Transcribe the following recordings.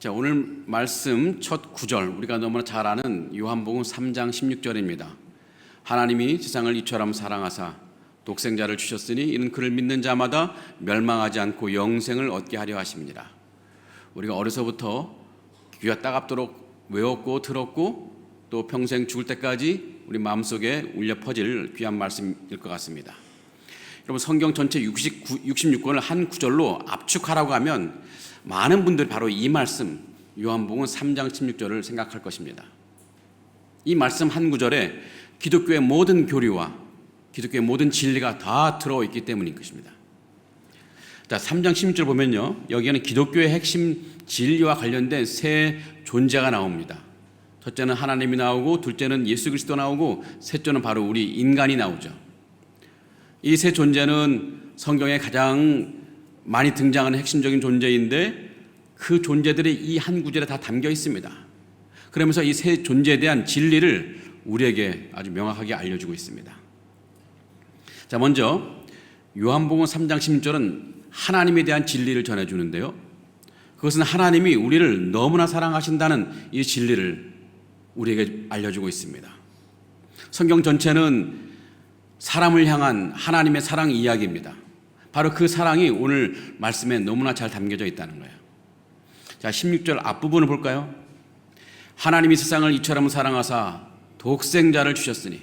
자, 오늘 말씀 첫 구절, 우리가 너무나 잘 아는 요한복음 3장 16절입니다. 하나님이 세상을 이처럼 사랑하사 독생자를 주셨으니 이는 그를 믿는 자마다 멸망하지 않고 영생을 얻게 하려 하십니다. 우리가 어려서부터 귀가 따갑도록 외웠고 들었고 또 평생 죽을 때까지 우리 마음속에 울려 퍼질 귀한 말씀일 것 같습니다. 여러분, 성경 전체 66권을 한 구절로 압축하라고 하면 많은 분들이 바로 이 말씀 요한복음 3장 16절을 생각할 것입니다. 이 말씀 한 구절에 기독교의 모든 교리와 기독교의 모든 진리가 다 들어있기 때문인 것입니다. 자, 3장 16절 보면요, 여기에는 기독교의 핵심 진리와 관련된 세 존재가 나옵니다. 첫째는 하나님이 나오고, 둘째는 예수 그리스도 나오고, 셋째는 바로 우리 인간이 나오죠. 이 세 존재는 성경에 가장 많이 등장하는 핵심적인 존재인데 그 존재들이 이 한 구절에 다 담겨 있습니다. 그러면서 이 세 존재에 대한 진리를 우리에게 아주 명확하게 알려주고 있습니다. 자, 먼저 요한복음 3장 16절은 하나님에 대한 진리를 전해주는데요, 그것은 하나님이 우리를 너무나 사랑하신다는 이 진리를 우리에게 알려주고 있습니다. 성경 전체는 사람을 향한 하나님의 사랑 이야기입니다. 바로 그 사랑이 오늘 말씀에 너무나 잘 담겨져 있다는 거예요. 자, 16절 앞부분을 볼까요? 하나님이 세상을 이처럼 사랑하사 독생자를 주셨으니,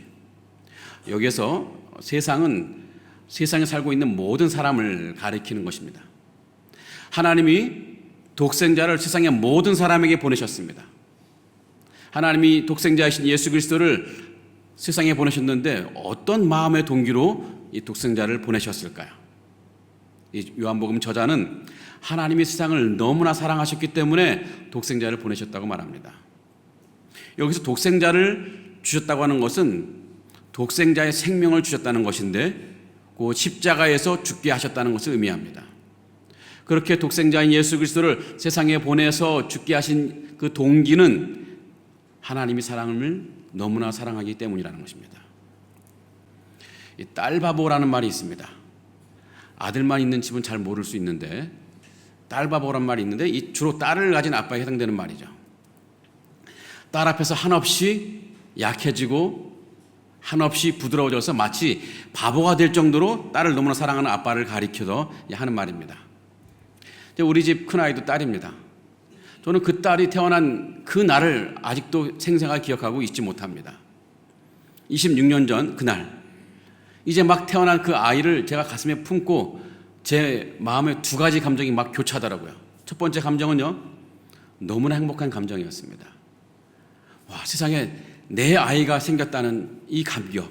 여기에서 세상은 세상에 살고 있는 모든 사람을 가리키는 것입니다. 하나님이 독생자를 세상의 모든 사람에게 보내셨습니다. 하나님이 독생자이신 예수 그리스도를 세상에 보내셨는데 어떤 마음의 동기로 이 독생자를 보내셨을까요? 이 요한복음 저자는 하나님이 세상을 너무나 사랑하셨기 때문에 독생자를 보내셨다고 말합니다. 여기서 독생자를 주셨다고 하는 것은 독생자의 생명을 주셨다는 것인데 그 십자가에서 죽게 하셨다는 것을 의미합니다. 그렇게 독생자인 예수 그리스도를 세상에 보내서 죽게 하신 그 동기는 하나님이 사랑을 너무나 사랑하기 때문이라는 것입니다. 이 딸바보라는 말이 있습니다. 아들만 있는 집은 잘 모를 수 있는데 딸바보란 말이 있는데 이 주로 딸을 가진 아빠에 해당되는 말이죠. 딸 앞에서 한없이 약해지고 한없이 부드러워져서 마치 바보가 될 정도로 딸을 너무나 사랑하는 아빠를 가리켜서 하는 말입니다. 우리 집 큰아이도 딸입니다. 저는 그 딸이 태어난 그 날을 아직도 생생하게 기억하고 잊지 못합니다. 26년 전 그날, 이제 막 태어난 그 아이를 제가 가슴에 품고 제 마음에 두 가지 감정이 막 교차하더라고요. 첫 번째 감정은요, 너무나 행복한 감정이었습니다. 와, 세상에 내 아이가 생겼다는 이 감격,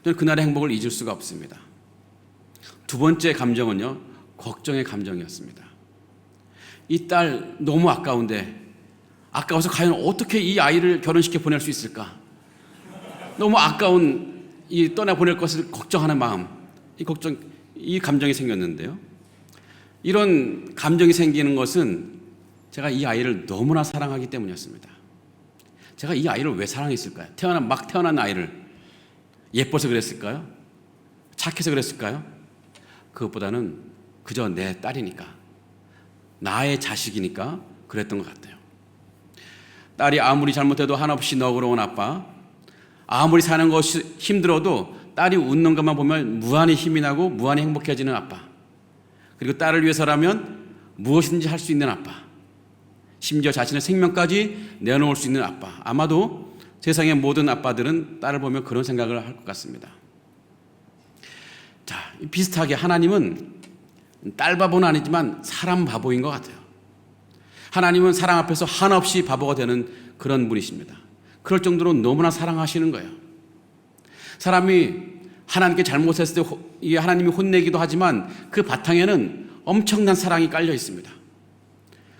저는 그날의 행복을 잊을 수가 없습니다. 두 번째 감정은요, 걱정의 감정이었습니다. 이 딸 너무 아까운데, 아까워서 과연 어떻게 이 아이를 결혼시켜 보낼 수 있을까? 너무 아까운 이 떠나보낼 것을 걱정하는 마음, 이 감정이 생겼는데요, 이런 감정이 생기는 것은 제가 이 아이를 너무나 사랑하기 때문이었습니다. 제가 이 아이를 왜 사랑했을까요? 막 태어난 아이를 예뻐서 그랬을까요? 착해서 그랬을까요? 그것보다는 그저 내 딸이니까, 나의 자식이니까 그랬던 것 같아요. 딸이 아무리 잘못해도 한없이 너그러운 아빠, 아무리 사는 것이 힘들어도 딸이 웃는 것만 보면 무한히 힘이 나고 무한히 행복해지는 아빠, 그리고 딸을 위해서라면 무엇이든지 할 수 있는 아빠, 심지어 자신의 생명까지 내놓을 수 있는 아빠. 아마도 세상의 모든 아빠들은 딸을 보면 그런 생각을 할 것 같습니다. 자, 비슷하게 하나님은 딸바보는 아니지만 사람 바보인 것 같아요. 하나님은 사랑 앞에서 한없이 바보가 되는 그런 분이십니다. 그럴 정도로 너무나 사랑하시는 거예요. 사람이 하나님께 잘못했을 때 이게 하나님이 혼내기도 하지만 그 바탕에는 엄청난 사랑이 깔려 있습니다.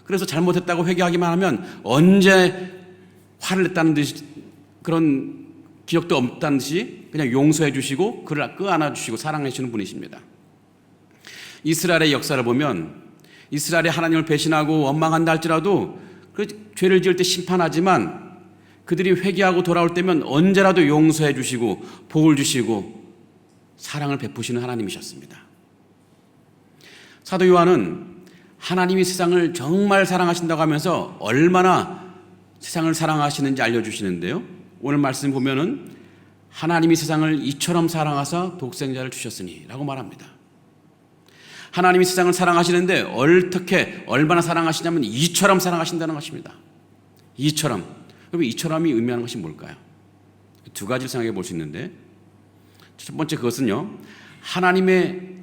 그래서 잘못했다고 회개하기만 하면 언제 화를 냈다는 듯이, 그런 기억도 없다는 듯이 그냥 용서해 주시고 그를 끄안아 주시고 사랑해 주시는 분이십니다. 이스라엘의 역사를 보면 이스라엘이 하나님을 배신하고 원망한다 할지라도 그 죄를 지을 때 심판하지만 그들이 회개하고 돌아올 때면 언제라도 용서해 주시고 복을 주시고 사랑을 베푸시는 하나님이셨습니다. 사도 요한은 하나님이 세상을 정말 사랑하신다고 하면서 얼마나 세상을 사랑하시는지 알려주시는데요. 오늘 말씀 보면은 하나님이 세상을 이처럼 사랑하사 독생자를 주셨으니 라고 말합니다. 하나님이 세상을 사랑하시는데 어떻게 얼마나 사랑하시냐면 이처럼 사랑하신다는 것입니다. 이처럼. 그럼 이처럼이 의미하는 것이 뭘까요? 두 가지를 생각해 볼 수 있는데, 첫 번째 그것은요, 하나님의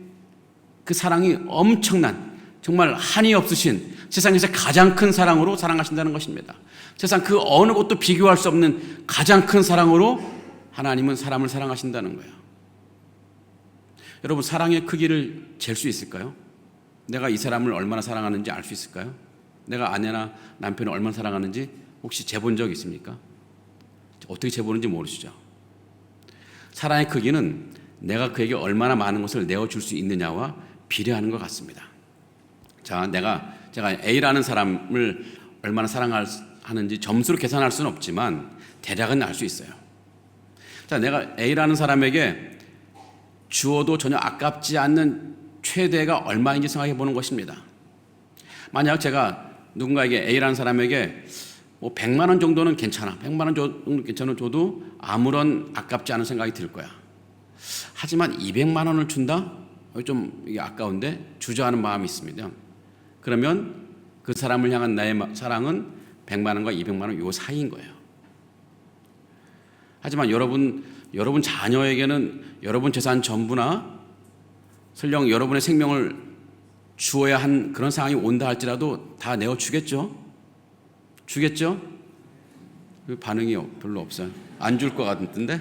그 사랑이 엄청난, 정말 한이 없으신 세상에서 가장 큰 사랑으로 사랑하신다는 것입니다. 세상 그 어느 것도 비교할 수 없는 가장 큰 사랑으로 하나님은 사람을 사랑하신다는 거예요. 여러분, 사랑의 크기를 잴 수 있을까요? 내가 이 사람을 얼마나 사랑하는지 알 수 있을까요? 내가 아내나 남편을 얼마나 사랑하는지 혹시 재본 적 있습니까? 어떻게 재보는지 모르시죠? 사랑의 크기는 내가 그에게 얼마나 많은 것을 내어줄 수 있느냐와 비례하는 것 같습니다. 자, 제가 A라는 사람을 얼마나 사랑하는지 점수로 계산할 수는 없지만 대략은 알 수 있어요. 자, 내가 A라는 사람에게 주어도 전혀 아깝지 않는 최대가 얼마인지 생각해 보는 것입니다. 만약 제가 누군가에게 A라는 사람에게 100만 원 정도는 괜찮아, 100만 원 정도 괜찮아 줘도 아무런 아깝지 않은 생각이 들 거야. 하지만 200만 원을 준다? 좀 이게 아까운데 주저 하는 마음이 있습니다. 그러면 그 사람을 향한 나의 사랑은 100만 원과 200만 원 요 사이인 거예요. 하지만 여러분 자녀에게는 여러분 재산 전부나 설령 여러분의 생명을 주어야 한 그런 상황이 온다 할지라도 다 내어주겠죠? 주겠죠? 반응이 별로 없어요. 안 줄 것 같은데?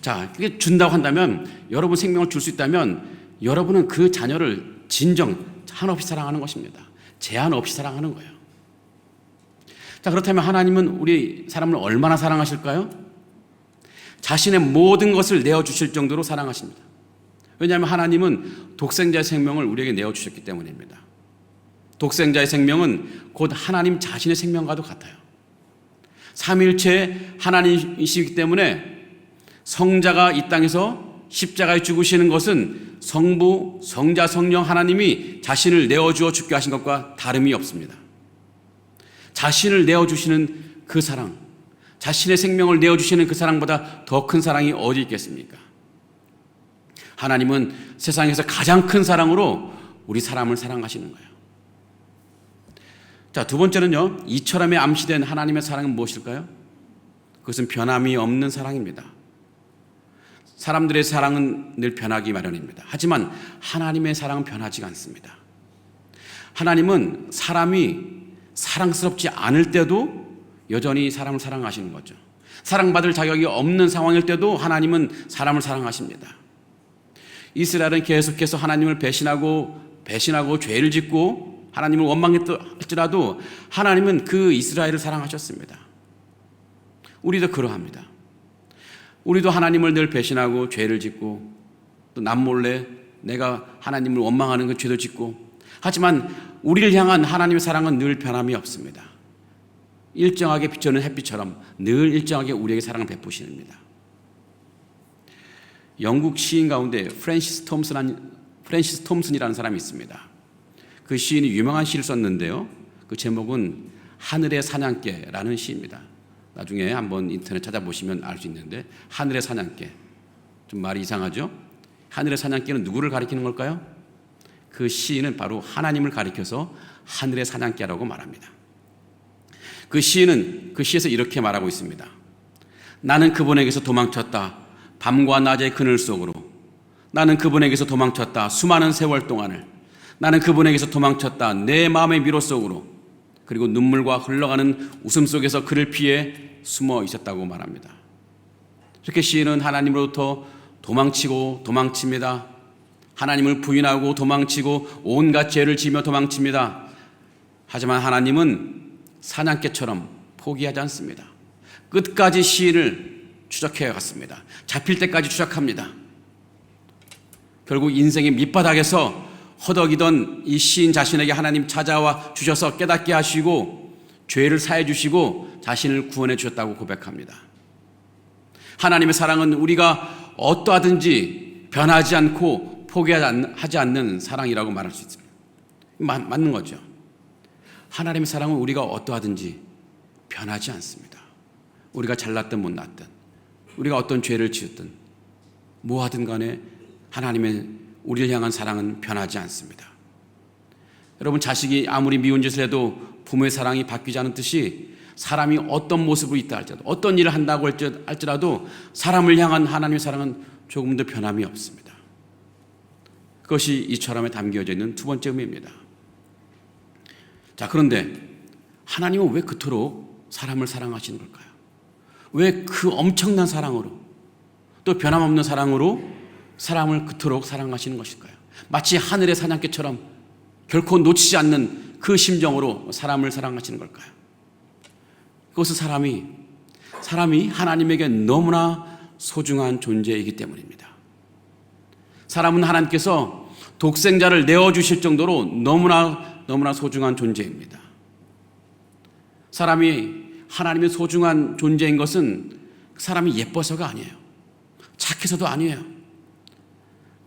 자, 그게 준다고 한다면, 여러분 생명을 줄 수 있다면 여러분은 그 자녀를 진정 한없이 사랑하는 것입니다. 제한 없이 사랑하는 거예요. 자, 그렇다면 하나님은 우리 사람을 얼마나 사랑하실까요? 자신의 모든 것을 내어주실 정도로 사랑하십니다. 왜냐하면 하나님은 독생자의 생명을 우리에게 내어주셨기 때문입니다. 독생자의 생명은 곧 하나님 자신의 생명과도 같아요. 삼위일체 하나님이시기 때문에 성자가 이 땅에서 십자가에 죽으시는 것은 성부, 성자, 성령 하나님이 자신을 내어주어 죽게 하신 것과 다름이 없습니다. 자신을 내어주시는 그 사랑, 자신의 생명을 내어주시는 그 사랑보다 더 큰 사랑이 어디 있겠습니까? 하나님은 세상에서 가장 큰 사랑으로 우리 사람을 사랑하시는 거예요. 자, 두 번째는요, 이처럼에 암시된 하나님의 사랑은 무엇일까요? 그것은 변함이 없는 사랑입니다. 사람들의 사랑은 늘 변하기 마련입니다. 하지만 하나님의 사랑은 변하지가 않습니다. 하나님은 사람이 사랑스럽지 않을 때도 여전히 사람을 사랑하시는 거죠. 사랑받을 자격이 없는 상황일 때도 하나님은 사람을 사랑하십니다. 이스라엘은 계속해서 하나님을 배신하고 죄를 짓고 하나님을 원망했을지라도 하나님은 그 이스라엘을 사랑하셨습니다. 우리도 그러합니다. 우리도 하나님을 늘 배신하고 죄를 짓고 또 남몰래 내가 하나님을 원망하는 그 죄도 짓고, 하지만 우리를 향한 하나님의 사랑은 늘 변함이 없습니다. 일정하게 비춰는 햇빛처럼 늘 일정하게 우리에게 사랑을 베푸십니다. 영국 시인 가운데 프랜시스 톰슨이라는 사람이 있습니다. 그 시인이 유명한 시를 썼는데요, 그 제목은 하늘의 사냥개라는 시입니다. 나중에 한번 인터넷 찾아보시면 알 수 있는데, 하늘의 사냥개, 좀 말이 이상하죠? 하늘의 사냥개는 누구를 가리키는 걸까요? 그 시인은 바로 하나님을 가리켜서 하늘의 사냥개라고 말합니다. 그 시인은 그 시에서 이렇게 말하고 있습니다. 나는 그분에게서 도망쳤다. 밤과 낮의 그늘 속으로. 나는 그분에게서 도망쳤다. 수많은 세월 동안을. 나는 그분에게서 도망쳤다. 내 마음의 미로 속으로. 그리고 눈물과 흘러가는 웃음 속에서 그를 피해 숨어 있었다고 말합니다. 이렇게 시인은 하나님으로부터 도망치고 도망칩니다. 하나님을 부인하고 도망치고 온갖 죄를 지며 도망칩니다. 하지만 하나님은 사냥개처럼 포기하지 않습니다. 끝까지 시인을 추적해 갔습니다. 잡힐 때까지 추적합니다. 결국 인생의 밑바닥에서 허덕이던 이 시인 자신에게 하나님 찾아와 주셔서 깨닫게 하시고 죄를 사해 주시고 자신을 구원해 주셨다고 고백합니다. 하나님의 사랑은 우리가 어떠하든지 변하지 않고 포기하지 않는 사랑이라고 말할 수 있습니다. 맞는 거죠. 하나님의 사랑은 우리가 어떠하든지 변하지 않습니다. 우리가 잘났든 못났든, 우리가 어떤 죄를 지었든 뭐 하든 간에 하나님의 우리를 향한 사랑은 변하지 않습니다. 여러분, 자식이 아무리 미운 짓을 해도 부모의 사랑이 바뀌지 않은 듯이 사람이 어떤 모습으로 있다 할지라도, 어떤 일을 한다고 할지라도 사람을 향한 하나님의 사랑은 조금도 변함이 없습니다. 그것이 이 철학에 담겨져 있는 두 번째 의미입니다. 자, 그런데 하나님은 왜 그토록 사람을 사랑하시는 걸까요? 왜 그 엄청난 사랑으로, 또 변함없는 사랑으로 사람을 그토록 사랑하시는 것일까요? 마치 하늘의 사냥개처럼 결코 놓치지 않는 그 심정으로 사람을 사랑하시는 걸까요? 그것은 사람이 하나님에게 너무나 소중한 존재이기 때문입니다. 사람은 하나님께서 독생자를 내어주실 정도로 너무나 소중한 존재입니다. 사람이 하나님의 소중한 존재인 것은 사람이 예뻐서가 아니에요. 착해서도 아니에요.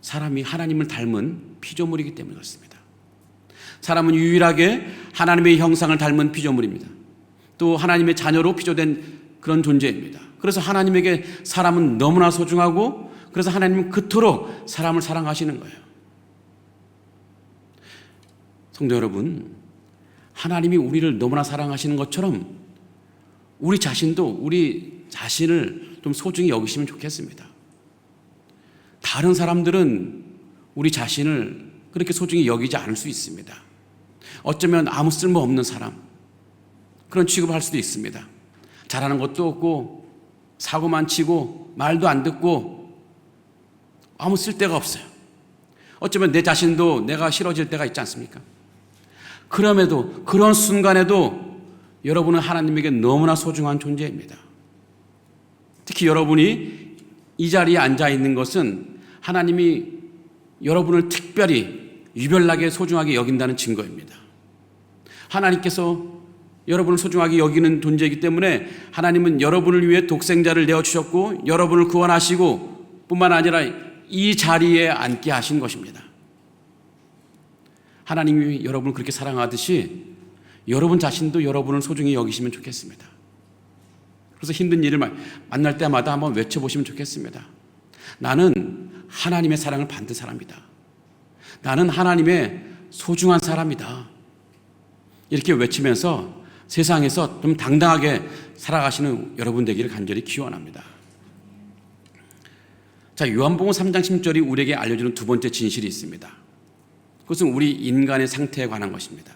사람이 하나님을 닮은 피조물이기 때문에 그렇습니다. 사람은 유일하게 하나님의 형상을 닮은 피조물입니다. 또 하나님의 자녀로 피조된 그런 존재입니다. 그래서 하나님에게 사람은 너무나 소중하고, 그래서 하나님은 그토록 사람을 사랑하시는 거예요. 성도 여러분, 하나님이 우리를 너무나 사랑하시는 것처럼 우리 자신을 좀 소중히 여기시면 좋겠습니다. 다른 사람들은 우리 자신을 그렇게 소중히 여기지 않을 수 있습니다. 어쩌면 아무 쓸모없는 사람, 그런 취급을 할 수도 있습니다. 잘하는 것도 없고 사고만 치고 말도 안 듣고 아무 쓸데가 없어요. 어쩌면 내 자신도 내가 싫어질 때가 있지 않습니까? 그럼에도, 그런 순간에도 여러분은 하나님에게 너무나 소중한 존재입니다. 특히 여러분이 이 자리에 앉아 있는 것은 하나님이 여러분을 특별히 유별나게 소중하게 여긴다는 증거입니다. 하나님께서 여러분을 소중하게 여기는 존재이기 때문에 하나님은 여러분을 위해 독생자를 내어주셨고 여러분을 구원하시고 뿐만 아니라 이 자리에 앉게 하신 것입니다. 하나님이 여러분을 그렇게 사랑하듯이 여러분 자신도 여러분을 소중히 여기시면 좋겠습니다. 그래서 힘든 일을 만날 때마다 한번 외쳐보시면 좋겠습니다. 나는 하나님의 사랑을 받는 사람이다. 나는 하나님의 소중한 사람이다. 이렇게 외치면서 세상에서 좀 당당하게 살아가시는 여러분 되기를 간절히 기원합니다. 자, 요한복음 3장 16절이 우리에게 알려주는 두 번째 진실이 있습니다. 그것은 우리 인간의 상태에 관한 것입니다.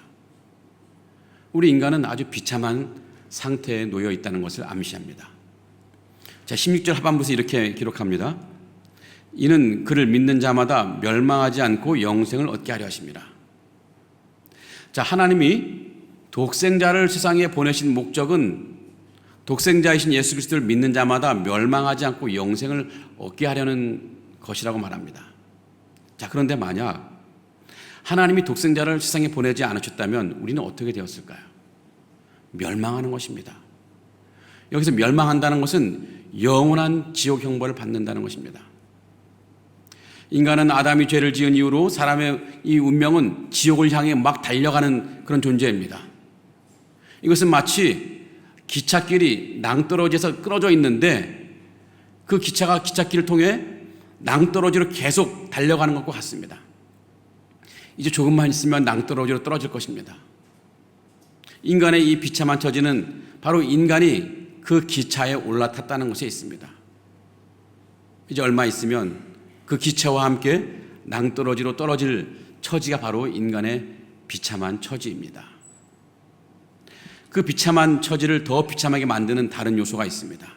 우리 인간은 아주 비참한 상태에 놓여 있다는 것을 암시합니다. 자, 16절 하반부에서 이렇게 기록합니다. 이는 그를 믿는 자마다 멸망하지 않고 영생을 얻게 하려 하십니다. 자, 하나님이 독생자를 세상에 보내신 목적은 독생자이신 예수 그리스도를 믿는 자마다 멸망하지 않고 영생을 얻게 하려는 것이라고 말합니다. 자, 그런데 만약 하나님이 독생자를 세상에 보내지 않으셨다면 우리는 어떻게 되었을까요? 멸망하는 것입니다. 여기서 멸망한다는 것은 영원한 지옥 형벌을 받는다는 것입니다. 인간은 아담이 죄를 지은 이후로 사람의 이 운명은 지옥을 향해 막 달려가는 그런 존재입니다. 이것은 마치 기찻길이 낭떠러지에서 끊어져 있는데 그 기차가 기찻길을 통해 낭떠러지로 계속 달려가는 것과 같습니다. 이제 조금만 있으면 낭떠러지로 떨어질 것입니다. 인간의 이 비참한 처지는 바로 인간이 그 기차에 올라탔다는 것에 있습니다. 이제 얼마 있으면 그 기차와 함께 낭떠러지로 떨어질 처지가 바로 인간의 비참한 처지입니다. 그 비참한 처지를 더 비참하게 만드는 다른 요소가 있습니다.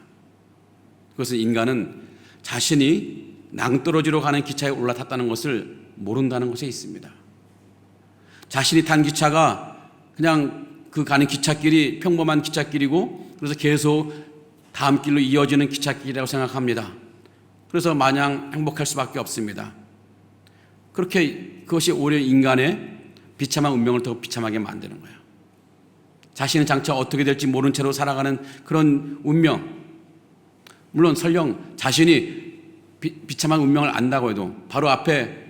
그것은 인간은 자신이 낭떠러지로 가는 기차에 올라탔다는 것을 모른다는 것에 있습니다. 자신이 탄 기차가 그냥 그 가는 기찻길이 평범한 기찻길이고 그래서 계속 다음 길로 이어지는 기찻길이라고 생각합니다. 그래서 마냥 행복할 수밖에 없습니다. 그렇게 그것이 오히려 인간의 비참한 운명을 더 비참하게 만드는 거예요. 자신은 장차 어떻게 될지 모른 채로 살아가는 그런 운명. 물론 설령 자신이 비참한 운명을 안다고 해도 바로 앞에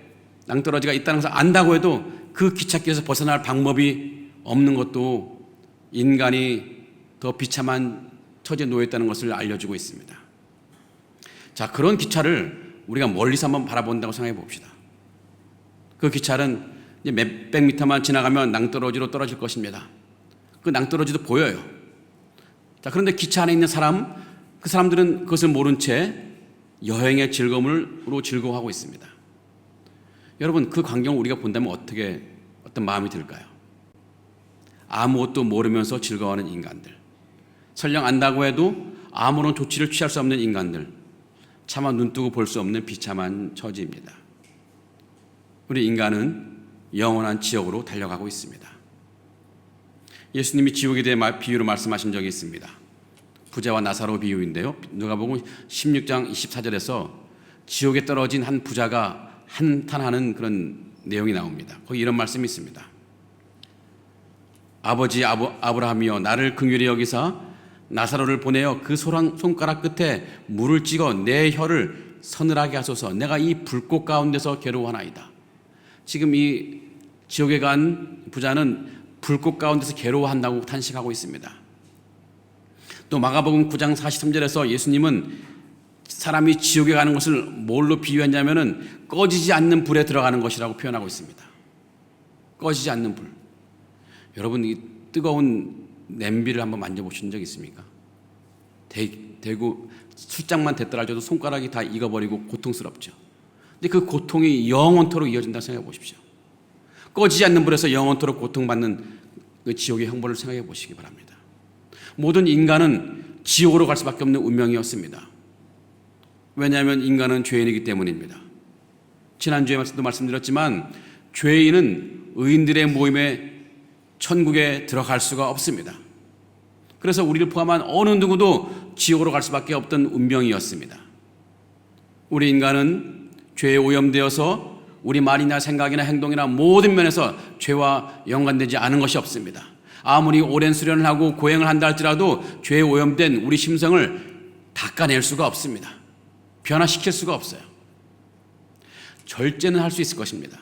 낭떠러지가 있다는 것을 안다고 해도 그 기찻길에서 벗어날 방법이 없는 것도 인간이 더 비참한 처지에 놓여있다는 것을 알려주고 있습니다. 자, 그런 기차를 우리가 멀리서 한번 바라본다고 생각해 봅시다. 그 기차는 이제 몇백 미터만 지나가면 낭떠러지로 떨어질 것입니다. 그 낭떠러지도 보여요. 자, 그런데 기차 안에 있는 그 사람들은 그것을 모른 채 여행의 즐거움으로 즐거워하고 있습니다. 여러분, 그 광경을 우리가 본다면 어떤 마음이 들까요? 아무것도 모르면서 즐거워하는 인간들, 설령 안다고 해도 아무런 조치를 취할 수 없는 인간들, 차마 눈뜨고 볼 수 없는 비참한 처지입니다. 우리 인간은 영원한 지옥으로 달려가고 있습니다. 예수님이 지옥에 대해 비유로 말씀하신 적이 있습니다. 부자와 나사로 비유인데요. 누가복음 16장 24절에서 지옥에 떨어진 한 부자가 한탄하는 그런 내용이 나옵니다. 거기 이런 말씀이 있습니다. 아버지 아브라함이여, 나를 긍휼히 여기사 나사로를 보내어 그 손가락 끝에 물을 찍어 내 혀를 서늘하게 하소서. 내가 이 불꽃 가운데서 괴로워하나이다. 지금 이 지옥에 간 부자는 불꽃 가운데서 괴로워한다고 탄식하고 있습니다. 또 마가복음 9장 43절에서 예수님은 사람이 지옥에 가는 것을 뭘로 비유했냐면은 꺼지지 않는 불에 들어가는 것이라고 표현하고 있습니다. 꺼지지 않는 불. 여러분, 이 뜨거운 냄비를 한번 만져보신 적 있습니까? 대고 술장만 됐더라도 손가락이 다 익어버리고 고통스럽죠. 근데 그 고통이 영원토록 이어진다고 생각해 보십시오. 꺼지지 않는 불에서 영원토록 고통받는 그 지옥의 형벌을 생각해 보시기 바랍니다. 모든 인간은 지옥으로 갈 수밖에 없는 운명이었습니다. 왜냐하면 인간은 죄인이기 때문입니다. 지난주에 말씀드렸지만 죄인은 의인들의 모임에 천국에 들어갈 수가 없습니다. 그래서 우리를 포함한 어느 누구도 지옥으로 갈 수밖에 없던 운명이었습니다. 우리 인간은 죄에 오염되어서 우리 말이나 생각이나 행동이나 모든 면에서 죄와 연관되지 않은 것이 없습니다. 아무리 오랜 수련을 하고 고행을 한다 할지라도 죄에 오염된 우리 심성을 닦아낼 수가 없습니다. 변화시킬 수가 없어요. 절제는 할 수 있을 것입니다.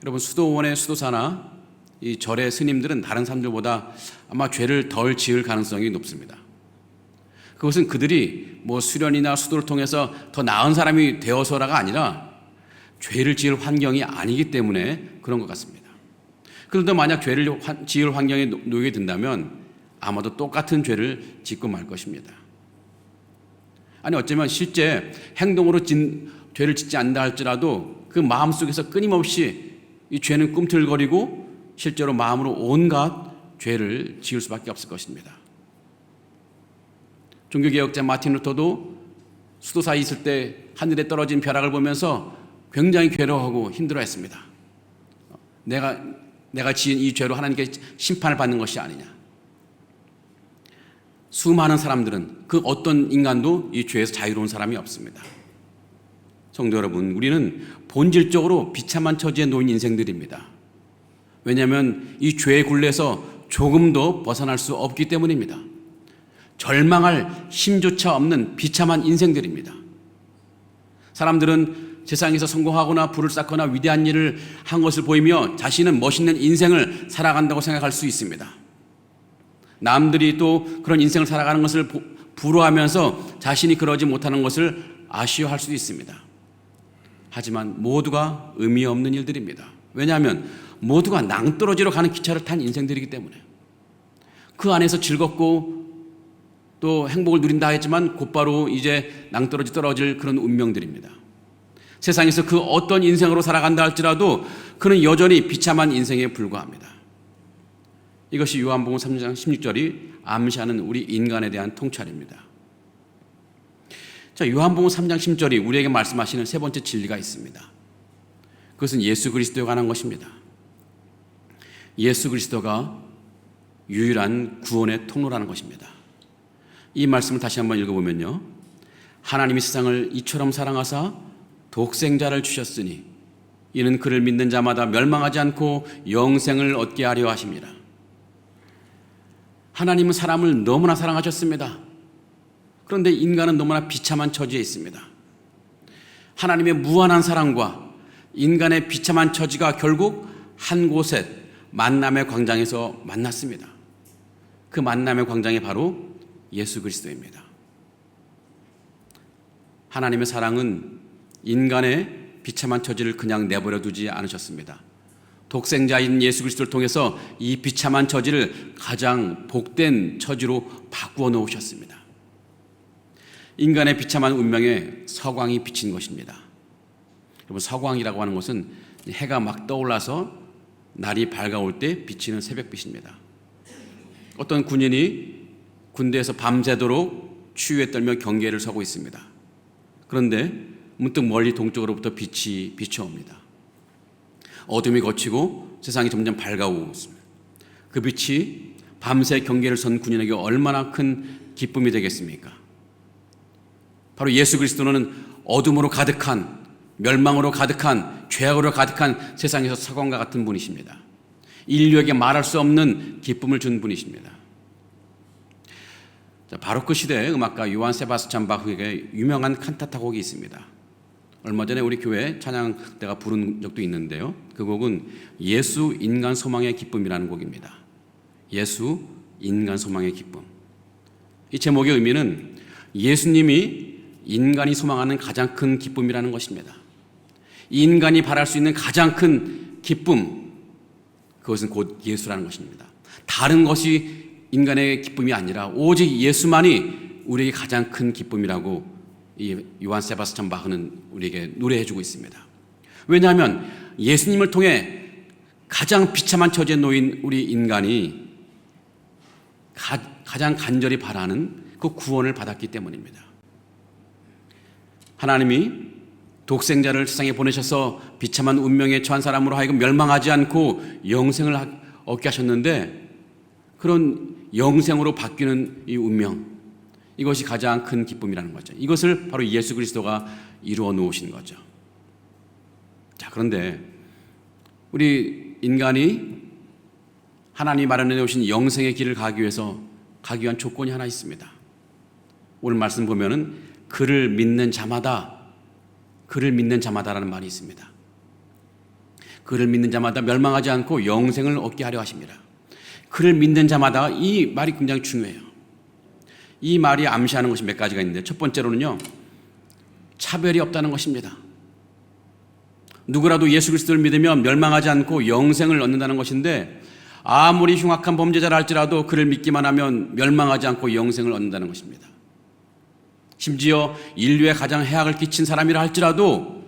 여러분, 수도원의 수도사나 이 절의 스님들은 다른 사람들보다 아마 죄를 덜 지을 가능성이 높습니다. 그것은 그들이 뭐 수련이나 수도를 통해서 더 나은 사람이 되어서라가 아니라 죄를 지을 환경이 아니기 때문에 그런 것 같습니다. 그런데 만약 죄를 지을 환경에 놓이게 된다면 아마도 똑같은 죄를 짓고 말 것입니다. 아니, 어쩌면 실제 행동으로 죄를 짓지 않는다 할지라도 그 마음속에서 끊임없이 이 죄는 꿈틀거리고 실제로 마음으로 온갖 죄를 지을 수밖에 없을 것입니다. 종교개혁자 마틴 루터도 수도사에 있을 때 하늘에 떨어진 벼락을 보면서 굉장히 괴로워하고 힘들어했습니다. 내가 지은 이 죄로 하나님께 심판을 받는 것이 아니냐. 수많은 사람들은, 그 어떤 인간도 이 죄에서 자유로운 사람이 없습니다. 성도 여러분, 우리는 본질적으로 비참한 처지에 놓인 인생들입니다. 왜냐하면 이 죄의 굴레에서 조금도 벗어날 수 없기 때문입니다. 절망할 힘조차 없는 비참한 인생들입니다. 사람들은 세상에서 성공하거나 부를 쌓거나 위대한 일을 한 것을 보이며 자신은 멋있는 인생을 살아간다고 생각할 수 있습니다. 남들이 또 그런 인생을 살아가는 것을 부러워하면서 자신이 그러지 못하는 것을 아쉬워할 수도 있습니다. 하지만 모두가 의미 없는 일들입니다. 왜냐하면 모두가 낭떠러지로 가는 기차를 탄 인생들이기 때문에 그 안에서 즐겁고 또 행복을 누린다 했지만 곧바로 이제 낭떠러지 떨어질 그런 운명들입니다. 세상에서 그 어떤 인생으로 살아간다 할지라도 그는 여전히 비참한 인생에 불과합니다. 이것이 요한복음 3장 16절이 암시하는 우리 인간에 대한 통찰입니다. 자, 요한복음 3장 16절이 우리에게 말씀하시는 세 번째 진리가 있습니다. 그것은 예수 그리스도에 관한 것입니다. 예수 그리스도가 유일한 구원의 통로라는 것입니다. 이 말씀을 다시 한번 읽어보면요, 하나님이 세상을 이처럼 사랑하사 독생자를 주셨으니 이는 그를 믿는 자마다 멸망하지 않고 영생을 얻게 하려 하십니다. 하나님은 사람을 너무나 사랑하셨습니다. 그런데 인간은 너무나 비참한 처지에 있습니다. 하나님의 무한한 사랑과 인간의 비참한 처지가 결국 한 곳에 만남의 광장에서 만났습니다. 그 만남의 광장이 바로 예수 그리스도입니다. 하나님의 사랑은 인간의 비참한 처지를 그냥 내버려 두지 않으셨습니다. 독생자인 예수 그리스도를 통해서 이 비참한 처지를 가장 복된 처지로 바꾸어 놓으셨습니다. 인간의 비참한 운명에 서광이 비친 것입니다. 여러분, 서광이라고 하는 것은 해가 막 떠올라서 날이 밝아올 때 비치는 새벽빛입니다. 어떤 군인이 군대에서 밤새도록 추위에 떨며 경계를 서고 있습니다. 그런데 문득 멀리 동쪽으로부터 빛이 비춰옵니다. 어둠이 걷히고 세상이 점점 밝아오고 있습니다. 그 빛이 밤새 경계를 선 군인에게 얼마나 큰 기쁨이 되겠습니까? 바로 예수 그리스도는 어둠으로 가득한, 멸망으로 가득한, 죄악으로 가득한 세상에서 서광과 같은 분이십니다. 인류에게 말할 수 없는 기쁨을 준 분이십니다. 바로크 시대의 음악가 요한 세바스찬 바흐에게 유명한 칸타타 곡이 있습니다. 얼마 전에 우리 교회 찬양대가 부른 적도 있는데요. 그 곡은 예수 인간 소망의 기쁨이라는 곡입니다. 예수 인간 소망의 기쁨. 이 제목의 의미는 예수님이 인간이 소망하는 가장 큰 기쁨이라는 것입니다. 인간이 바랄 수 있는 가장 큰 기쁨, 그것은 곧 예수라는 것입니다. 다른 것이 인간의 기쁨이 아니라 오직 예수만이 우리에게 가장 큰 기쁨이라고 이 요한 세바스찬 바흐는 우리에게 노래해주고 있습니다. 왜냐하면 예수님을 통해 가장 비참한 처지에 놓인 우리 인간이 가장 간절히 바라는 그 구원을 받았기 때문입니다. 하나님이 독생자를 세상에 보내셔서 비참한 운명에 처한 사람으로 하여금 멸망하지 않고 영생을 얻게 하셨는데, 그런 영생으로 바뀌는 이 운명, 이것이 가장 큰 기쁨이라는 거죠. 이것을 바로 예수 그리스도가 이루어 놓으신 거죠. 자, 그런데 우리 인간이 하나님이 마련해 놓으신 영생의 길을 가기 위해서 가기 위한 조건이 하나 있습니다. 오늘 말씀 보면은 그를 믿는 자마다라는 말이 있습니다. 그를 믿는 자마다 멸망하지 않고 영생을 얻게 하려 하십니다. 그를 믿는 자마다, 이 말이 굉장히 중요해요. 이 말이 암시하는 것이 몇 가지가 있는데, 첫 번째로는요, 차별이 없다는 것입니다. 누구라도 예수 그리스도를 믿으면 멸망하지 않고 영생을 얻는다는 것인데, 아무리 흉악한 범죄자라 할지라도 그를 믿기만 하면 멸망하지 않고 영생을 얻는다는 것입니다. 심지어 인류에 가장 해악을 끼친 사람이라 할지라도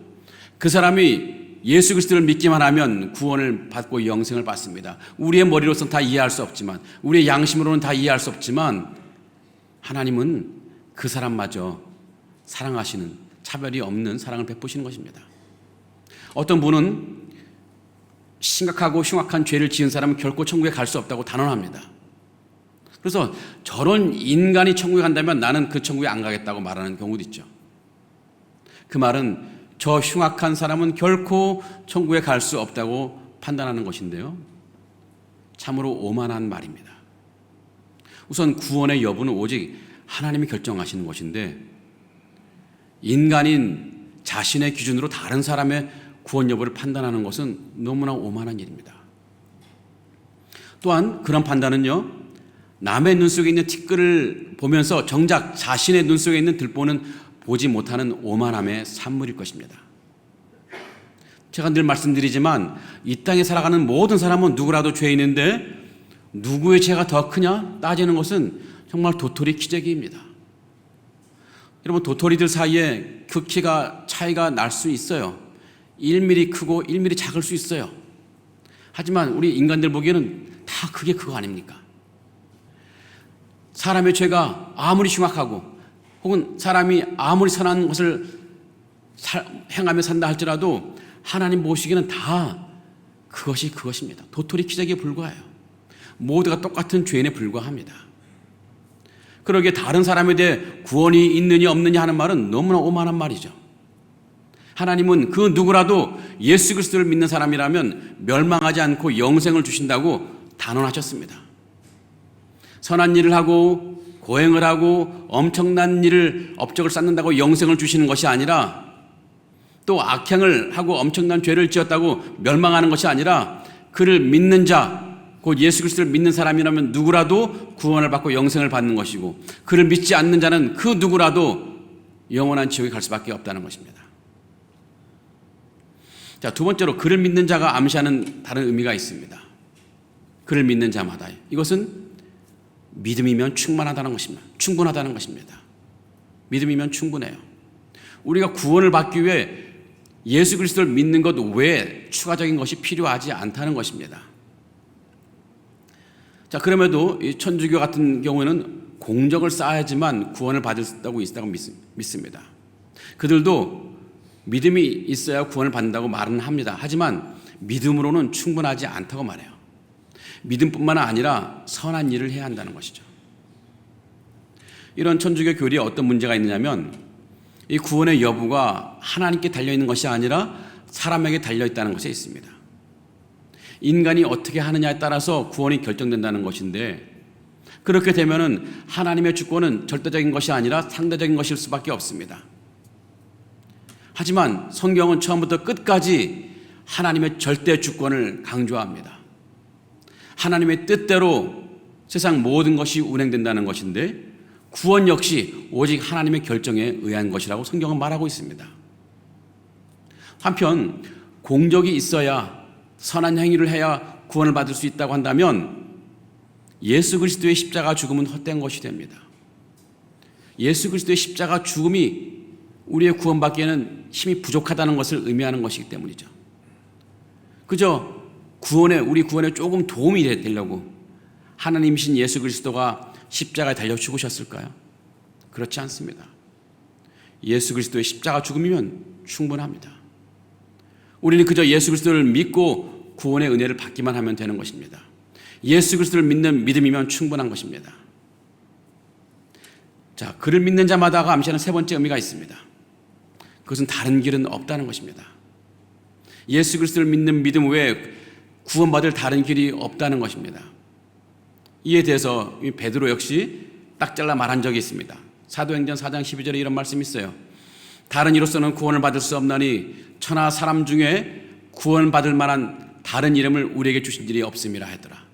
그 사람이 예수 그리스도를 믿기만 하면 구원을 받고 영생을 받습니다. 우리의 머리로서는 다 이해할 수 없지만, 우리의 양심으로는 다 이해할 수 없지만, 하나님은 그 사람마저 사랑하시는, 차별이 없는 사랑을 베푸시는 것입니다. 어떤 분은 심각하고 흉악한 죄를 지은 사람은 결코 천국에 갈 수 없다고 단언합니다. 그래서 저런 인간이 천국에 간다면 나는 그 천국에 안 가겠다고 말하는 경우도 있죠. 그 말은 저 흉악한 사람은 결코 천국에 갈 수 없다고 판단하는 것인데요, 참으로 오만한 말입니다. 우선 구원의 여부는 오직 하나님이 결정하시는 것인데, 인간인 자신의 기준으로 다른 사람의 구원 여부를 판단하는 것은 너무나 오만한 일입니다. 또한 그런 판단은요, 남의 눈 속에 있는 티끌을 보면서 정작 자신의 눈 속에 있는 들보는 보지 못하는 오만함의 산물일 것입니다. 제가 늘 말씀드리지만, 이 땅에 살아가는 모든 사람은 누구라도 죄인인데 누구의 죄가 더 크냐 따지는 것은 정말 도토리 키재기입니다. 여러분, 도토리들 사이에 그 키가 차이가 날 수 있어요. 1mm 크고 1mm 작을 수 있어요. 하지만 우리 인간들 보기에는 다 그게 그거 아닙니까? 사람의 죄가 아무리 흉악하고 혹은 사람이 아무리 선한 것을 행하며 산다 할지라도 하나님 보시기에는 다 그것이 그것입니다. 도토리 키재기에 불과해요. 모두가 똑같은 죄인에 불과합니다. 그러기에 다른 사람에 대해 구원이 있느냐 없느냐 하는 말은 너무나 오만한 말이죠. 하나님은 그 누구라도 예수 그리스도를 믿는 사람이라면 멸망하지 않고 영생을 주신다고 단언하셨습니다. 선한 일을 하고 고행을 하고 엄청난 일을 업적을 쌓는다고 영생을 주시는 것이 아니라, 또 악행을 하고 엄청난 죄를 지었다고 멸망하는 것이 아니라, 그를 믿는 자, 곧 예수 그리스도를 믿는 사람이라면 누구라도 구원을 받고 영생을 받는 것이고, 그를 믿지 않는 자는 그 누구라도 영원한 지옥에 갈 수밖에 없다는 것입니다. 자, 두 번째로 그를 믿는 자가 암시하는 다른 의미가 있습니다. 그를 믿는 자마다. 이것은 믿음이면 충만하다는 것입니다. 충분하다는 것입니다. 믿음이면 충분해요. 우리가 구원을 받기 위해 예수 그리스도를 믿는 것 외에 추가적인 것이 필요하지 않다는 것입니다. 자, 그럼에도 이 천주교 같은 경우에는 공적을 쌓아야지만 구원을 받을 수 있다고 믿습니다. 그들도 믿음이 있어야 구원을 받는다고 말은 합니다. 하지만 믿음으로는 충분하지 않다고 말해요. 믿음뿐만 아니라 선한 일을 해야 한다는 것이죠. 이런 천주교 교리에 어떤 문제가 있느냐면 이 구원의 여부가 하나님께 달려있는 것이 아니라 사람에게 달려있다는 것에 있습니다. 인간이 어떻게 하느냐에 따라서 구원이 결정된다는 것인데, 그렇게 되면은 하나님의 주권은 절대적인 것이 아니라 상대적인 것일 수밖에 없습니다. 하지만 성경은 처음부터 끝까지 하나님의 절대 주권을 강조합니다. 하나님의 뜻대로 세상 모든 것이 운행된다는 것인데, 구원 역시 오직 하나님의 결정에 의한 것이라고 성경은 말하고 있습니다. 한편 공적이 있어야, 선한 행위를 해야 구원을 받을 수 있다고 한다면 예수 그리스도의 십자가 죽음은 헛된 것이 됩니다. 예수 그리스도의 십자가 죽음이 우리의 구원받기에는 힘이 부족하다는 것을 의미하는 것이기 때문이죠. 그저 우리 구원에 조금 도움이 되려고 하나님이신 예수 그리스도가 십자가에 달려 죽으셨을까요? 그렇지 않습니다. 예수 그리스도의 십자가 죽음이면 충분합니다. 우리는 그저 예수 그리스도를 믿고 구원의 은혜를 받기만 하면 되는 것입니다. 예수 그리스도를 믿는 믿음이면 충분한 것입니다. 자, 그를 믿는 자마다가 암시하는 세 번째 의미가 있습니다. 그것은 다른 길은 없다는 것입니다. 예수 그리스도를 믿는 믿음 외에 구원받을 다른 길이 없다는 것입니다. 이에 대해서 베드로 역시 딱 잘라 말한 적이 있습니다. 사도행전 4장 12절에 이런 말씀이 있어요. 다른 이로서는 구원을 받을 수 없나니 천하 사람 중에 구원받을 만한 다른 이름을 우리에게 주신 일이 없음이라 하더라.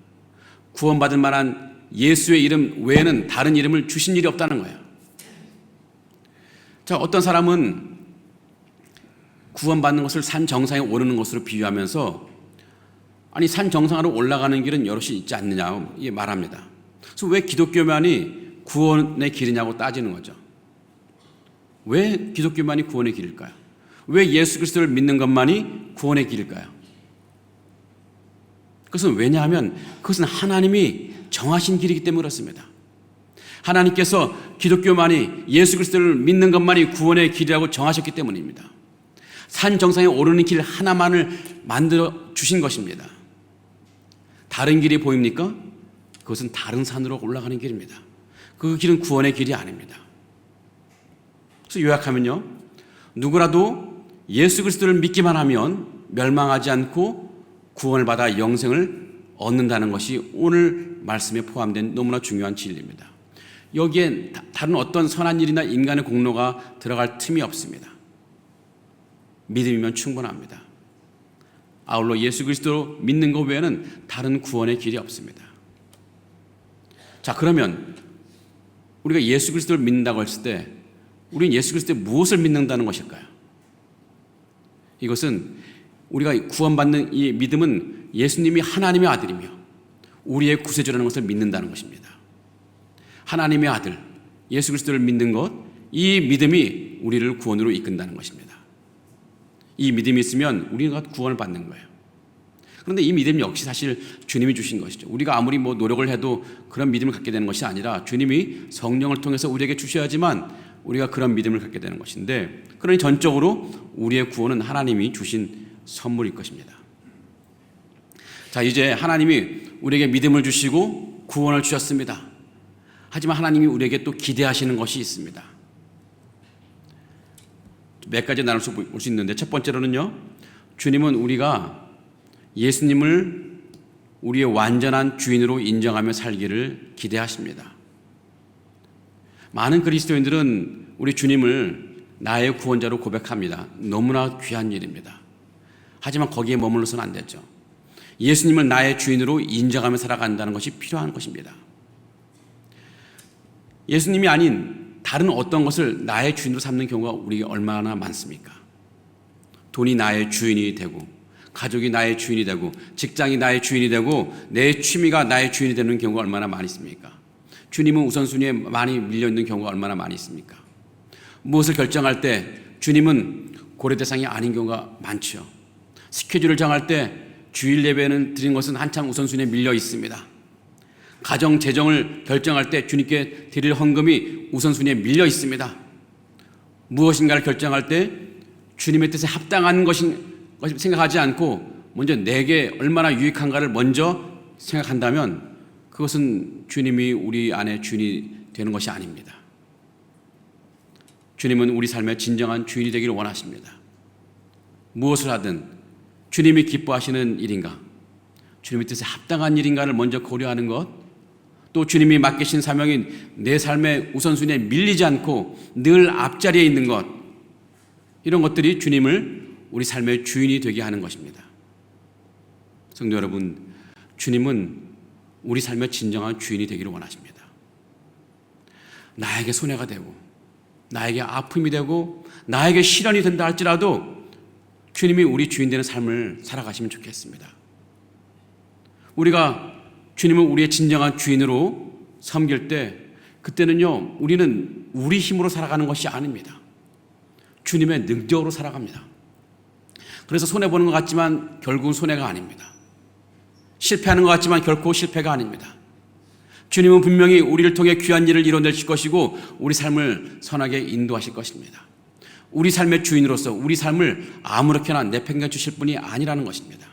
구원받을 만한 예수의 이름 외에는 다른 이름을 주신 일이 없다는 거예요. 자, 어떤 사람은 구원받는 것을 산 정상에 오르는 것으로 비유하면서, 아니 산 정상으로 올라가는 길은 여럿이 있지 않느냐고 말합니다. 그래서 왜 기독교만이 구원의 길이냐고 따지는 거죠. 왜 기독교만이 구원의 길일까요? 왜 예수 그리스도를 믿는 것만이 구원의 길일까요? 그것은 왜냐하면 그것은 하나님이 정하신 길이기 때문에 그렇습니다. 하나님께서 기독교만이 예수 그리스도를 믿는 것만이 구원의 길이라고 정하셨기 때문입니다. 산 정상에 오르는 길 하나만을 만들어 주신 것입니다. 다른 길이 보입니까? 그것은 다른 산으로 올라가는 길입니다. 그 길은 구원의 길이 아닙니다. 그래서 요약하면요, 누구라도 예수 그리스도를 믿기만 하면 멸망하지 않고 구원을 받아 영생을 얻는다는 것이 오늘 말씀에 포함된 너무나 중요한 진리입니다. 여기엔 다른 어떤 선한 일이나 인간의 공로가 들어갈 틈이 없습니다. 믿음이면 충분합니다. 아울러 예수 그리스도로 믿는 것 외에는 다른 구원의 길이 없습니다. 자, 그러면 우리가 예수 그리스도를 믿는다고 했을 때 우리는 예수 그리스도의 무엇을 믿는다는 것일까요? 이것은 우리가 구원받는 이 믿음은 예수님이 하나님의 아들이며 우리의 구세주라는 것을 믿는다는 것입니다. 하나님의 아들 예수 그리스도를 믿는 것, 이 믿음이 우리를 구원으로 이끈다는 것입니다. 이 믿음이 있으면 우리가 구원을 받는 거예요. 그런데 이 믿음 역시 사실 주님이 주신 것이죠. 우리가 아무리 노력을 해도 그런 믿음을 갖게 되는 것이 아니라 주님이 성령을 통해서 우리에게 주셔야지만 우리가 그런 믿음을 갖게 되는 것인데, 그러니 전적으로 우리의 구원은 하나님이 주신 선물일 것입니다. 자, 이제 하나님이 우리에게 믿음을 주시고 구원을 주셨습니다. 하지만 하나님이 우리에게 또 기대하시는 것이 있습니다. 몇 가지 나눠서 볼 수 있는데, 첫 번째로는요, 주님은 우리가 예수님을 우리의 완전한 주인으로 인정하며 살기를 기대하십니다. 많은 그리스도인들은 우리 주님을 나의 구원자로 고백합니다. 너무나 귀한 일입니다. 하지만 거기에 머물러서는 안 되죠. 예수님을 나의 주인으로 인정하며 살아간다는 것이 필요한 것입니다. 예수님이 아닌 다른 어떤 것을 나의 주인으로 삼는 경우가 우리에게 얼마나 많습니까? 돈이 나의 주인이 되고, 가족이 나의 주인이 되고, 직장이 나의 주인이 되고, 내 취미가 나의 주인이 되는 경우가 얼마나 많이 있습니까? 주님은 우선순위에 많이 밀려있는 경우가 얼마나 많이 있습니까? 무엇을 결정할 때 주님은 고려 대상이 아닌 경우가 많죠. 스케줄을 정할 때 주일 예배는 드린 것은 한참 우선순위에 밀려 있습니다. 가정 재정을 결정할 때 주님께 드릴 헌금이 우선순위에 밀려 있습니다. 무엇인가를 결정할 때 주님의 뜻에 합당한 것인 생각하지 않고 먼저 내게 얼마나 유익한가를 먼저 생각한다면 그것은 주님이 우리 안에 주인이 되는 것이 아닙니다. 주님은 우리 삶의 진정한 주인이 되기를 원하십니다. 무엇을 하든 주님이 기뻐하시는 일인가, 주님의 뜻에 합당한 일인가를 먼저 고려하는 것, 또 주님이 맡기신 사명인 내 삶의 우선순위에 밀리지 않고 늘 앞자리에 있는 것, 이런 것들이 주님을 우리 삶의 주인이 되게 하는 것입니다. 성도 여러분, 주님은 우리 삶의 진정한 주인이 되기를 원하십니다. 나에게 손해가 되고, 나에게 아픔이 되고, 나에게 시련이 된다 할지라도 주님이 우리 주인 되는 삶을 살아가시면 좋겠습니다. 우리가 주님을 우리의 진정한 주인으로 섬길 때 그때는요, 우리는 우리 힘으로 살아가는 것이 아닙니다. 주님의 능력으로 살아갑니다. 그래서 손해보는 것 같지만 결국은 손해가 아닙니다. 실패하는 것 같지만 결코 실패가 아닙니다. 주님은 분명히 우리를 통해 귀한 일을 이뤄내실 것이고 우리 삶을 선하게 인도하실 것입니다. 우리 삶의 주인으로서 우리 삶을 아무렇게나 내팽겨 주실 분이 아니라는 것입니다.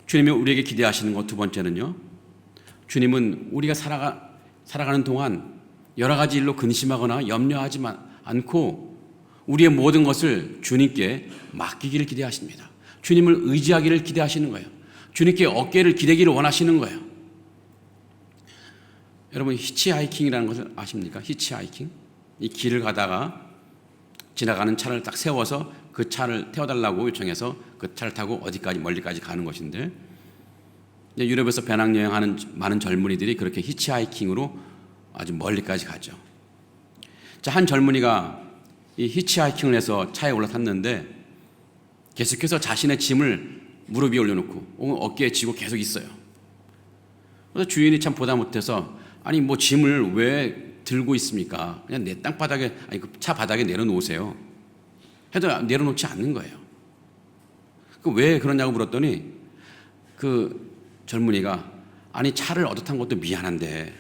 주님이 우리에게 기대하시는 것 두 번째는요, 주님은 우리가 살아가는 동안 여러 가지 일로 근심하거나 염려하지 않고 우리의 모든 것을 주님께 맡기기를 기대하십니다. 주님을 의지하기를 기대하시는 거예요. 주님께 어깨를 기대기를 원하시는 거예요. 여러분, 히치하이킹이라는 것을 아십니까? 히치하이킹? 이 길을 가다가 지나가는 차를 딱 세워서 그 차를 태워달라고 요청해서 그 차를 타고 어디까지 멀리까지 가는 것인데, 유럽에서 배낭여행하는 많은 젊은이들이 그렇게 히치하이킹으로 아주 멀리까지 가죠. 자, 한 젊은이가 이 히치하이킹을 해서 차에 올라탔는데 계속해서 자신의 짐을 무릎 위에 올려놓고 어깨에 지고 계속 있어요. 그래서 주인이 참 보다 못해서, 아니 뭐 짐을 왜 들고 있습니까? 그냥 내 땅바닥에, 아니 그 차 바닥에 내려놓으세요. 해도 내려놓지 않는 거예요. 왜 그러냐고 물었더니 그 젊은이가, 아니 차를 얻어탄 것도 미안한데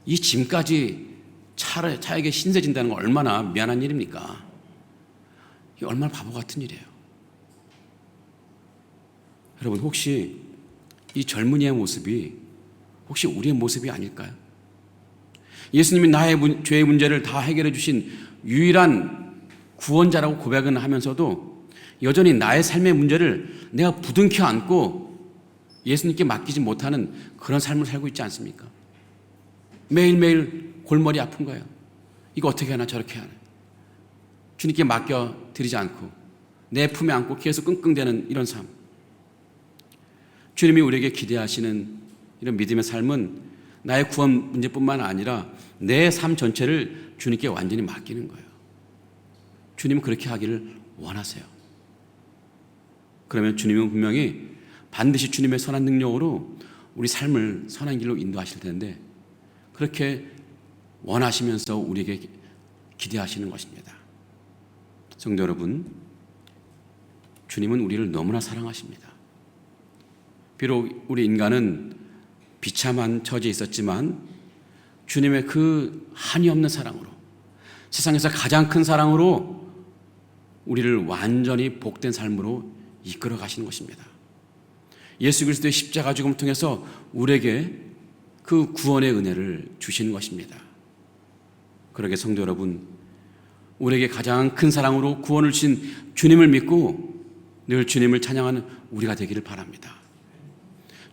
이 짐까지 차에게 신세진다는 건 얼마나 미안한 일입니까? 이게 얼마나 바보 같은 일이에요. 여러분, 혹시 이 젊은이의 모습이 혹시 우리의 모습이 아닐까요? 예수님이 나의 죄의 문제를 다 해결해 주신 유일한 구원자라고 고백은 하면서도 여전히 나의 삶의 문제를 내가 부둥켜 안고 예수님께 맡기지 못하는 그런 삶을 살고 있지 않습니까? 매일매일 골머리 아픈 거예요. 이거 어떻게 하나 저렇게 하나. 주님께 맡겨드리지 않고 내 품에 안고 계속 끙끙대는 이런 삶. 주님이 우리에게 기대하시는 이런 믿음의 삶은 나의 구원 문제뿐만 아니라 내 삶 전체를 주님께 완전히 맡기는 거예요. 주님은 그렇게 하기를 원하세요. 그러면 주님은 분명히 반드시 주님의 선한 능력으로 우리 삶을 선한 길로 인도하실 텐데, 그렇게 원하시면서 우리에게 기대하시는 것입니다. 성도 여러분, 주님은 우리를 너무나 사랑하십니다. 비록 우리 인간은 비참한 처지에 있었지만 주님의 그 한이 없는 사랑으로, 세상에서 가장 큰 사랑으로 우리를 완전히 복된 삶으로 이끌어 가시는 것입니다. 예수 그리스도의 십자가 죽음을 통해서 우리에게 그 구원의 은혜를 주시는 것입니다. 그러게 성도 여러분, 우리에게 가장 큰 사랑으로 구원을 주신 주님을 믿고 늘 주님을 찬양하는 우리가 되기를 바랍니다.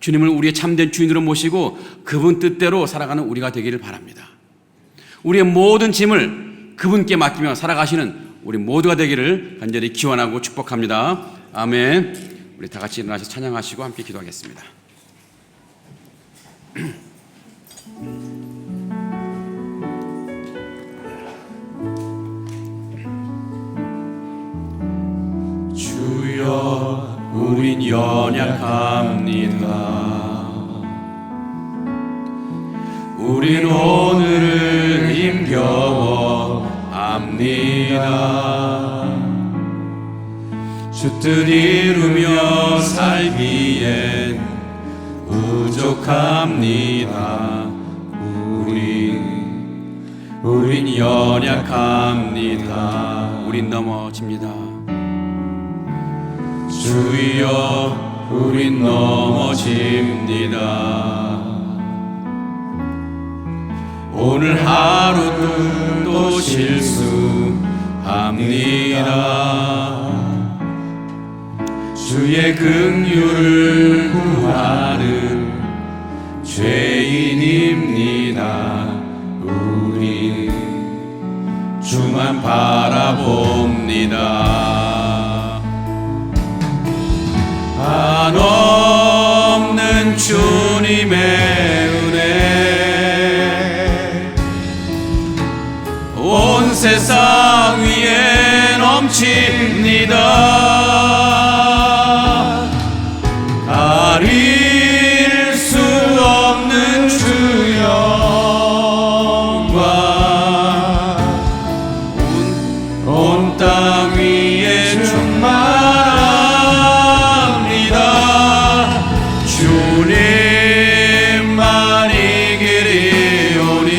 주님을 우리의 참된 주인으로 모시고 그분 뜻대로 살아가는 우리가 되기를 바랍니다. 우리의 모든 짐을 그분께 맡기며 살아가시는 우리 모두가 되기를 간절히 기원하고 축복합니다. 아멘. 우리 다 같이 일어나서 찬양하시고 함께 기도하겠습니다. 주여, 우린 연약합니다. 우린 오늘을 힘겨워 합니다. 주 뜻 이루며 살기엔 부족합니다. 우린 연약합니다. 우린 넘어집니다. 주여, 우린 넘어집니다. 오늘 하루도 또 실수합니다. 주의 긍휼을 구하는 죄인입니다. 우리 주만 바라봅니다. 한없는 주님의 은혜 온 세상 위에 넘칩니다. 가릴 수 없는 주 영광 온 땅 위에 충만합니다. 주님만 이기리오니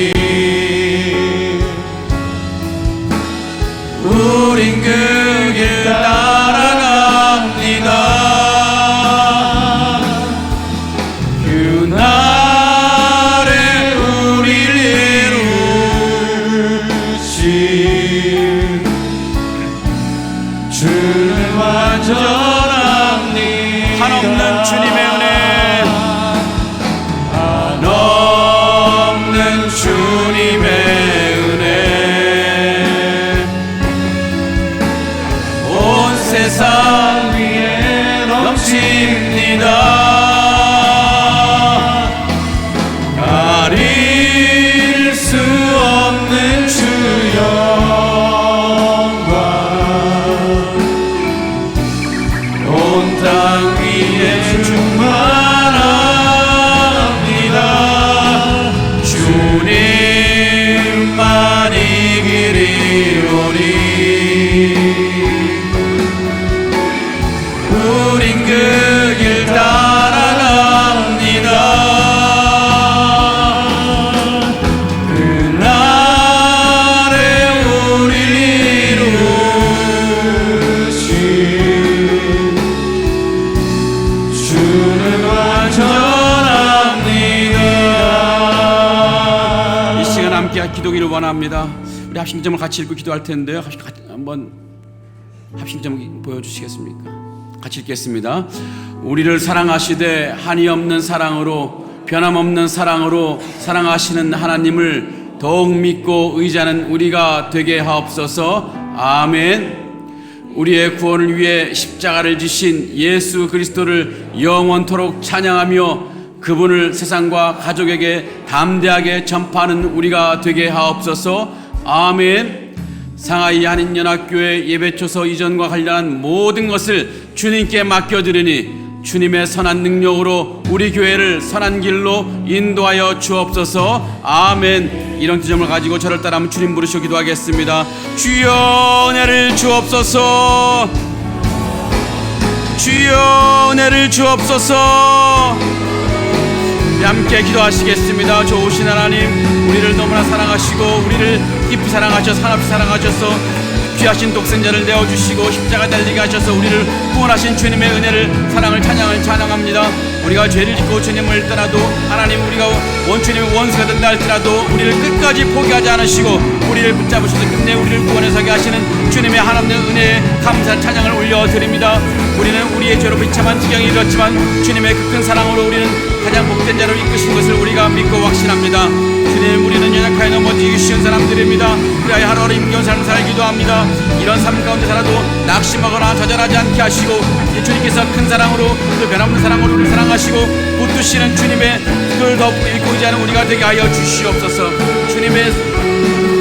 우린 그 길 따라갑니다. 그날에 우리를 이루신 주는 완전합니다. 한없는 주님의 은혜, 한없는 주님의 은혜 온 세상 위에 넘칩니다. 가릴 수 없는 주 영광 온 땅 위에 충만합니다. 주님만 이기리오니 우린 그 길 따라갑니다. 그날에 우리를 이루신 주는 완전합니다. 이 시간 함께 기도기를 원합니다. 우리 합심점을 같이 읽고 기도할 텐데요. 한번 합심점 보여주시겠습니까? 같이 읽겠습니다. 우리를 사랑하시되 한이 없는 사랑으로 변함없는 사랑으로 사랑하시는 하나님을 더욱 믿고 의지하는 우리가 되게 하옵소서. 아멘. 우리의 구원을 위해 십자가를 지신 예수 그리스도를 영원토록 찬양하며 그분을 세상과 가족에게 담대하게 전파하는 우리가 되게 하옵소서. 아멘. 상하이 한인연합교회 예배초서 이전과 관련한 모든 것을 주님께 맡겨드리니 주님의 선한 능력으로 우리 교회를 선한 길로 인도하여 주옵소서. 아멘. 이런 기점을 가지고 저를 따라하면 주님 부르시고 기도하겠습니다. 주여 은혜를 주옵소서. 주여 은혜를 주옵소서. 함께 기도하시겠습니다. 좋으신 하나님, 우리를 너무나 사랑하시고 우리를 깊이 사랑하셔서 한없이 사랑하셔서 귀하신 독생자를 내어주시고 십자가 달리게 하셔서 우리를 구원하신 주님의 은혜를 사랑을 찬양합니다. 우리가 죄를 짓고 주님을 떠나도 하나님 우리가 원주님의 원수가 된다 할지라도 우리를 끝까지 포기하지 않으시고 우리를 붙잡으셔서 끝내 우리를 구원해 서게 하시는 주님의 한없는 은혜에 감사 찬양을 올려드립니다. 우리는 우리의 죄로 비참한 지경에 이르렀지만 주님의 그 큰 사랑으로 우리는 가장 복된 자로 이끄신 것을 우리가 믿고 확신합니다. 주님, 우리는 연약하여 약하게 넘어지기 쉬운 사람들입니다. 그리하여 하루하루 힘겨운 삶을 살기도 합니다. 이런 삶 가운데 살아도 낙심하거나 좌절하지 않게 하시고 주님께서 큰 사랑으로 또 변함없는 사랑으로 우리를 사랑하시고 붙드시는 주님의 그걸 더 믿고 의지하는 우리가 되게 하여 주시옵소서. 주님의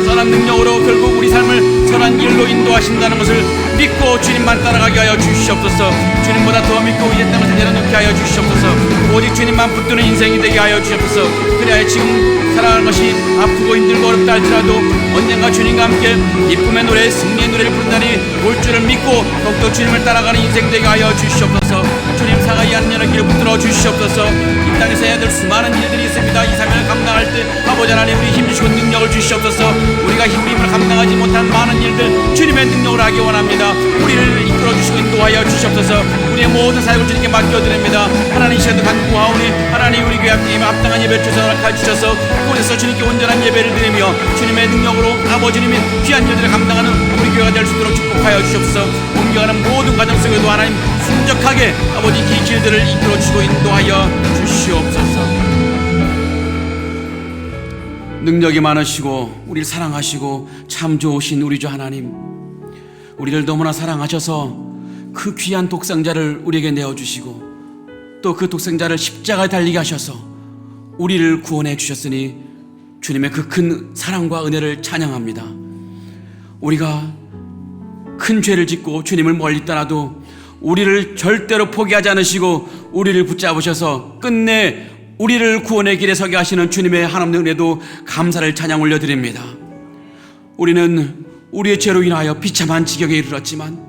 선한 능력으로 결국 우리 삶을 선한 길로 인도하신다는 것을 믿고 주님만 따라가게 하여 주시옵소서. 주님보다 더 믿고 의지했던 것을 내려놓게 하여 주시옵소서. 오직 주님만 붙드는 인생이 되게 하여 주시옵소서. 그래야 지금 살아가는 것이 아프고 힘들고 어렵다 할지라도 언젠가 주님과 함께 기쁨의 노래, 승리의 노래를 부른다니 올 줄을 믿고 더욱더 주님을 따라가는 인생 되게 하여 주시옵소서. 주님 상하이 하는 여러 길을 붙들어 주시옵소서. 이 땅에서 해야 될 수많은 일들이 있습니다. 이 사명을 감당할 때 아버지 하나님 우리 힘주시고 능력을 주시옵소서. 우리가 힘을 감당하지 못한 많은 일들 주님의 능력을 하기 원합니다. 우리를 이끌어 주시고 인도하여 주시옵소서. 우리의 모든 사역을 주님께 맡겨드립니다. 하나님 이 시간도 간구하오니 하나님 우리 교회 함께 합당한 예배를 주선하여 주셔서 그곳에서 주님께 온전한 예배를 드리며 주님의 능력으로 아버지님이 귀한 일들을 감당하는 우리 교회가 될 수 있도록 축복하여 주시옵소서. 옮겨가는 모든 과정 속에도 하나님 순적하게 아버지 이 길들을 이끌어 주시고 인도하여 주시옵소서. 능력이 많으시고 우리를 사랑하시고 참 좋으신 우리 주 하나님, 우리를 너무나 사랑하셔서 그 귀한 독생자를 우리에게 내어주시고 또 그 독생자를 십자가에 달리게 하셔서 우리를 구원해 주셨으니 주님의 그 큰 사랑과 은혜를 찬양합니다. 우리가 큰 죄를 짓고 주님을 멀리 떠나도 우리를 절대로 포기하지 않으시고 우리를 붙잡으셔서 끝내 우리를 구원의 길에 서게 하시는 주님의 한없는 은혜도 감사를 찬양 올려드립니다. 우리는 우리의 죄로 인하여 비참한 지경에 이르렀지만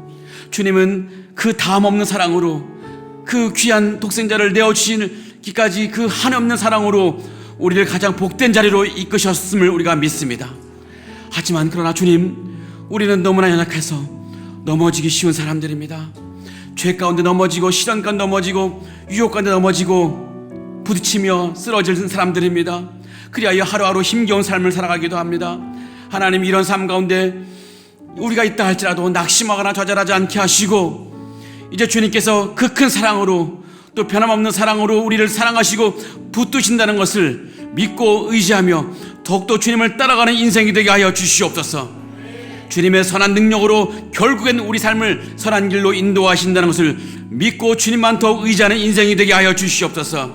주님은 그 다함없는 사랑으로 그 귀한 독생자를 내어주시기까지 그 한없는 사랑으로 우리를 가장 복된 자리로 이끄셨음을 우리가 믿습니다. 하지만 그러나 주님, 우리는 너무나 연약해서 넘어지기 쉬운 사람들입니다. 죄 가운데 넘어지고 시련 가운데 넘어지고 유혹 가운데 넘어지고 부딪히며 쓰러지는 사람들입니다. 그리하여 하루하루 힘겨운 삶을 살아가기도 합니다. 하나님, 이런 삶 가운데 우리가 있다 할지라도 낙심하거나 좌절하지 않게 하시고 이제 주님께서 그 큰 사랑으로 또 변함없는 사랑으로 우리를 사랑하시고 붙드신다는 것을 믿고 의지하며 더욱더 주님을 따라가는 인생이 되게 하여 주시옵소서. 주님의 선한 능력으로 결국엔 우리 삶을 선한 길로 인도하신다는 것을 믿고 주님만 더욱 의지하는 인생이 되게 하여 주시옵소서.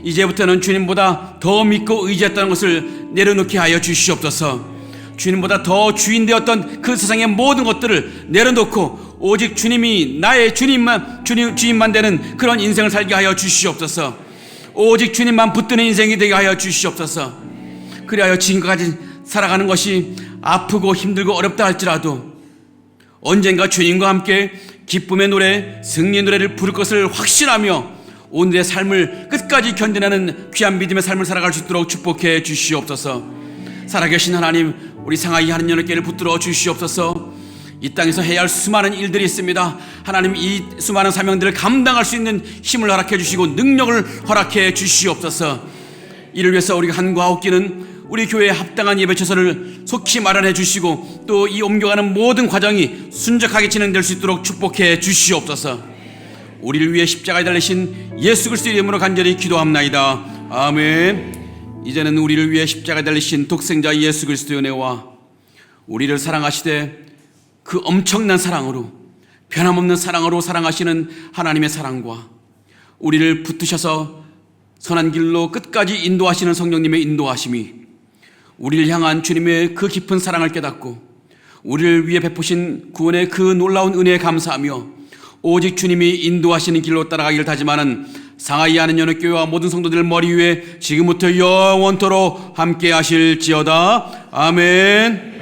이제부터는 주님보다 더 믿고 의지했다는 것을 내려놓게 하여 주시옵소서. 주님보다 더 주인되었던 그 세상의 모든 것들을 내려놓고 오직 주님이 나의 주인만 되는 그런 인생을 살게 하여 주시옵소서. 오직 주님만 붙드는 인생이 되게 하여 주시옵소서. 그리하여 지금까지 살아가는 것이 아프고 힘들고 어렵다 할지라도 언젠가 주님과 함께 기쁨의 노래, 승리의 노래를 부를 것을 확신하며 오늘의 삶을 끝까지 견뎌내는 귀한 믿음의 삶을 살아갈 수 있도록 축복해 주시옵소서. 살아계신 하나님, 우리 상하이 하는 여러분께를 붙들어 주시옵소서. 이 땅에서 해야 할 수많은 일들이 있습니다. 하나님, 이 수많은 사명들을 감당할 수 있는 힘을 허락해 주시고 능력을 허락해 주시옵소서. 이를 위해서 우리가 간구하옵기는 우리 교회에 합당한 예배처소를 속히 마련해 주시고 또 이 옮겨가는 모든 과정이 순적하게 진행될 수 있도록 축복해 주시옵소서. 우리를 위해 십자가에 달리신 예수 그리스도의 이름으로 간절히 기도합나이다. 아멘. 이제는 우리를 위해 십자가에 달리신 독생자 예수 그리스도의 은혜와 우리를 사랑하시되 그 엄청난 사랑으로 변함없는 사랑으로 사랑하시는 하나님의 사랑과 우리를 붙드셔서 선한 길로 끝까지 인도하시는 성령님의 인도하심이 우리를 향한 주님의 그 깊은 사랑을 깨닫고 우리를 위해 베푸신 구원의 그 놀라운 은혜에 감사하며 오직 주님이 인도하시는 길로 따라가기를 다짐하는 상하이 하는 연합교회와 모든 성도들 머리 위에 지금부터 영원토록 함께 하실지어다. 아멘.